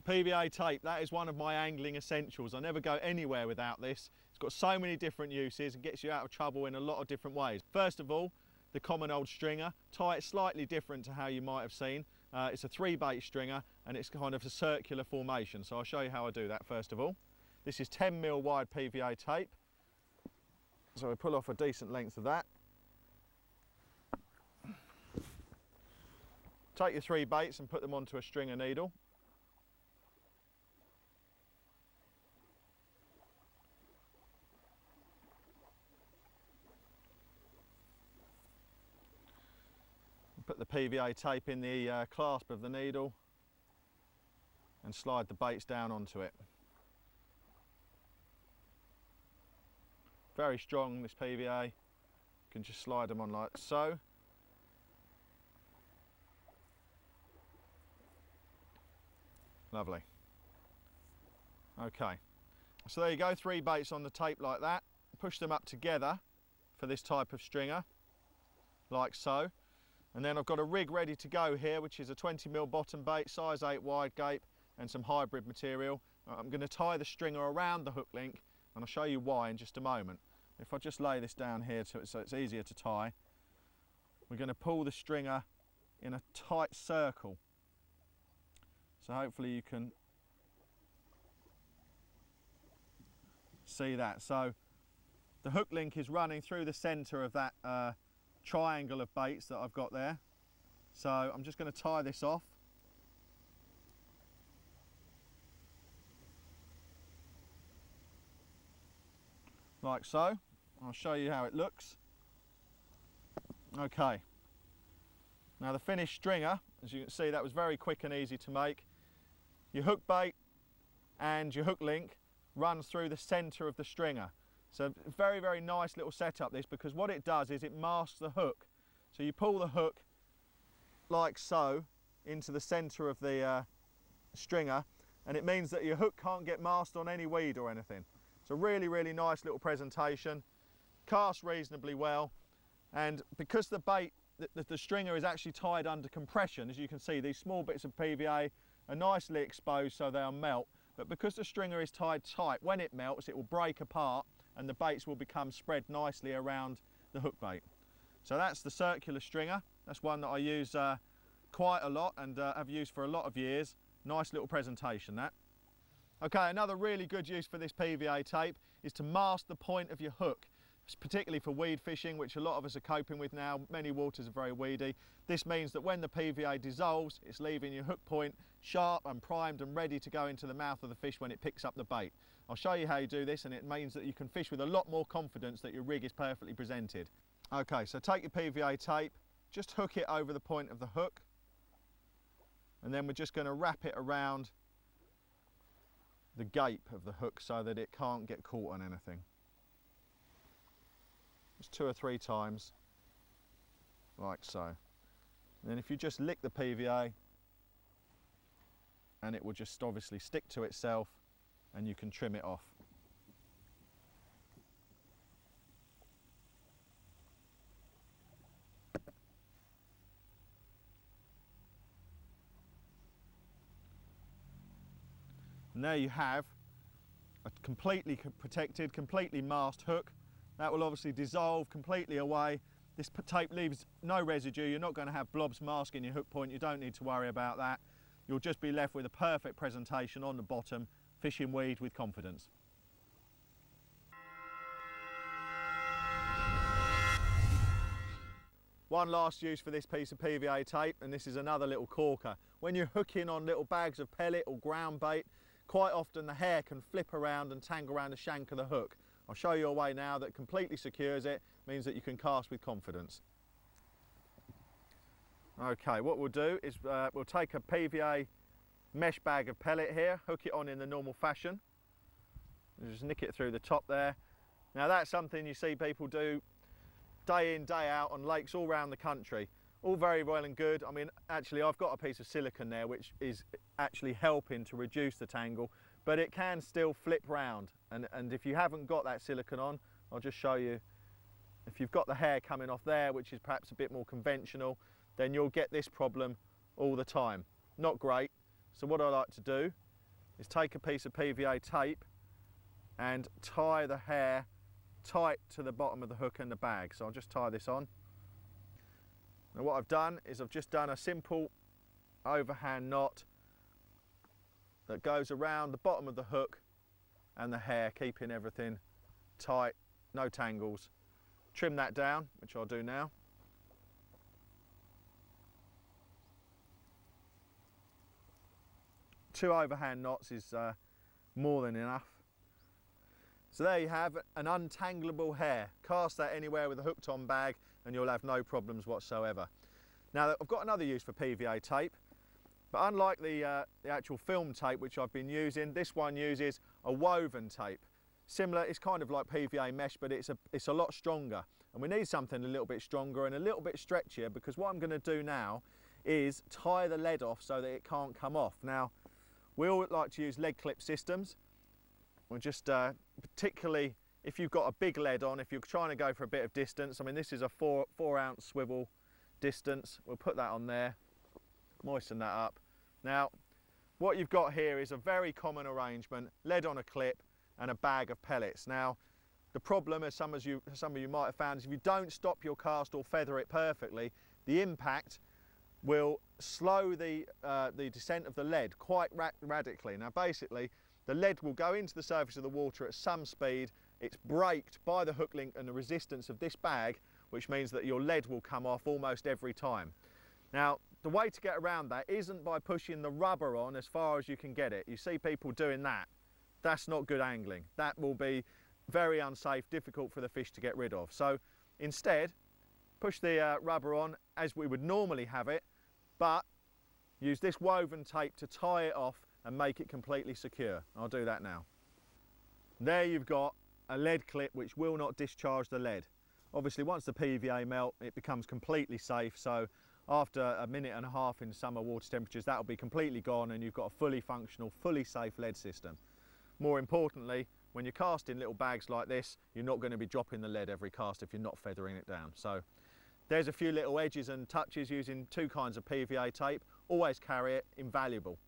PVA tape, that is one of my angling essentials. I never go anywhere without this. It's got so many different uses and gets you out of trouble in a lot of different ways. First of all, the common old stringer. Tie it slightly different to how you might have seen. It's a 3-bait stringer and it's kind of a circular formation. So I'll show you how I do that first of all. This is 10mm wide PVA tape. So I pull off a decent length of that. Take your 3 baits and put them onto a stringer needle. Put the PVA tape in the clasp of the needle and slide the baits down onto it. Very strong, this PVA. You can just slide them on like so. Lovely. Okay, so there you go, 3 baits on the tape like that. Push them up together for this type of stringer, like so. And then I've got a rig ready to go here, which is a 20mm bottom bait, size 8 wide gape, and some hybrid material. I'm going to tie the stringer around the hook link, and I'll show you why in just a moment. If I just lay this down here so it's easier to tie, we're going to pull the stringer in a tight circle. So hopefully you can see that. So the hook link is running through the centre of that triangle of baits that I've got there. So I'm just going to tie this off. Like so. I'll show you how it looks. Okay. Now the finished stringer, as you can see, that was very quick and easy to make. Your hook bait and your hook link runs through the centre of the stringer. So very, very nice little setup this, because what it does is it masks the hook. So you pull the hook like so into the centre of the stringer, and it means that your hook can't get masked on any weed or anything. It's a really, really nice little presentation. Casts reasonably well, and because the bait, the stringer is actually tied under compression, as you can see, these small bits of PVA are nicely exposed so they'll melt, but because the stringer is tied tight, when it melts it will break apart and the baits will become spread nicely around the hook bait. So that's the circular stringer. That's one that I use quite a lot and have used for a lot of years. Nice little presentation, that. Okay, another really good use for this PVA tape is to mask the point of your hook, particularly for weed fishing, which a lot of us are coping with now. Many waters are very weedy. This means that when the PVA dissolves, it's leaving your hook point sharp and primed and ready to go into the mouth of the fish when it picks up the bait. I'll show you how you do this, and it means that you can fish with a lot more confidence that your rig is perfectly presented. Okay, so take your PVA tape, just hook it over the point of the hook, and then we're just going to wrap it around the gape of the hook so that it can't get caught on anything. Just 2 or 3 times, like so. And then if you just lick the PVA, and it will just obviously stick to itself, and you can trim it off. And there you have a completely protected, completely masked hook. That will obviously dissolve completely away. This tape leaves no residue. You're not going to have blobs masking your hook point. You don't need to worry about that. You'll just be left with a perfect presentation on the bottom, fishing weed with confidence. One last use for this piece of PVA tape, and this is another little corker. When you're hooking on little bags of pellet or ground bait, quite often the hair can flip around and tangle around the shank of the hook. I'll show you a way now that completely secures it, means that you can cast with confidence. Okay, what we'll do is we'll take a PVA mesh bag of pellet here, hook it on in the normal fashion. Just nick it through the top there. Now that's something you see people do day in, day out on lakes all around the country. All very well and good. I mean, actually I've got a piece of silicone there which is actually helping to reduce the tangle, but it can still flip round. And if you haven't got that silicone on, I'll just show you. If you've got the hair coming off there, which is perhaps a bit more conventional, then you'll get this problem all the time. Not great. So what I like to do is take a piece of PVA tape and tie the hair tight to the bottom of the hook and the bag. So I'll just tie this on. Now what I've done is I've just done a simple overhand knot that goes around the bottom of the hook and the hair, keeping everything tight, no tangles. Trim that down, which I'll do now. Two overhand knots is more than enough. So there you have an untangleable hair. Cast that anywhere with a hooked on bag and you'll have no problems whatsoever. Now I've got another use for PVA tape, but unlike the actual film tape which I've been using, this one uses a woven tape. Similar, it's kind of like PVA mesh, but it's a lot stronger. And we need something a little bit stronger and a little bit stretchier, because what I'm going to do now is tie the lead off so that it can't come off. Now, we all like to use lead clip systems. We're just particularly if you've got a big lead on, if you're trying to go for a bit of distance. I mean, this is a 4 ounce swivel distance. We'll put that on there, moisten that up. Now, what you've got here is a very common arrangement: lead on a clip and a bag of pellets. Now, the problem, as some of you might have found, is if you don't stop your cast or feather it perfectly, the impact will slow the descent of the lead quite radically. Now basically, the lead will go into the surface of the water at some speed. It's braked by the hook link and the resistance of this bag, which means that your lead will come off almost every time. Now, the way to get around that isn't by pushing the rubber on as far as you can get it. You see people doing that. That's not good angling. That will be very unsafe, difficult for the fish to get rid of. So instead, push the rubber on as we would normally have it, but use this woven tape to tie it off and make it completely secure. I'll do that now. There you've got a lead clip which will not discharge the lead. Obviously, once the PVA melt, it becomes completely safe. So after a minute and a half in summer water temperatures, that will be completely gone and you've got a fully functional, fully safe lead system. More importantly, when you're casting little bags like this, you're not going to be dropping the lead every cast if you're not feathering it down. So there's a few little edges and touches using two kinds of PVA tape. Always carry it, invaluable.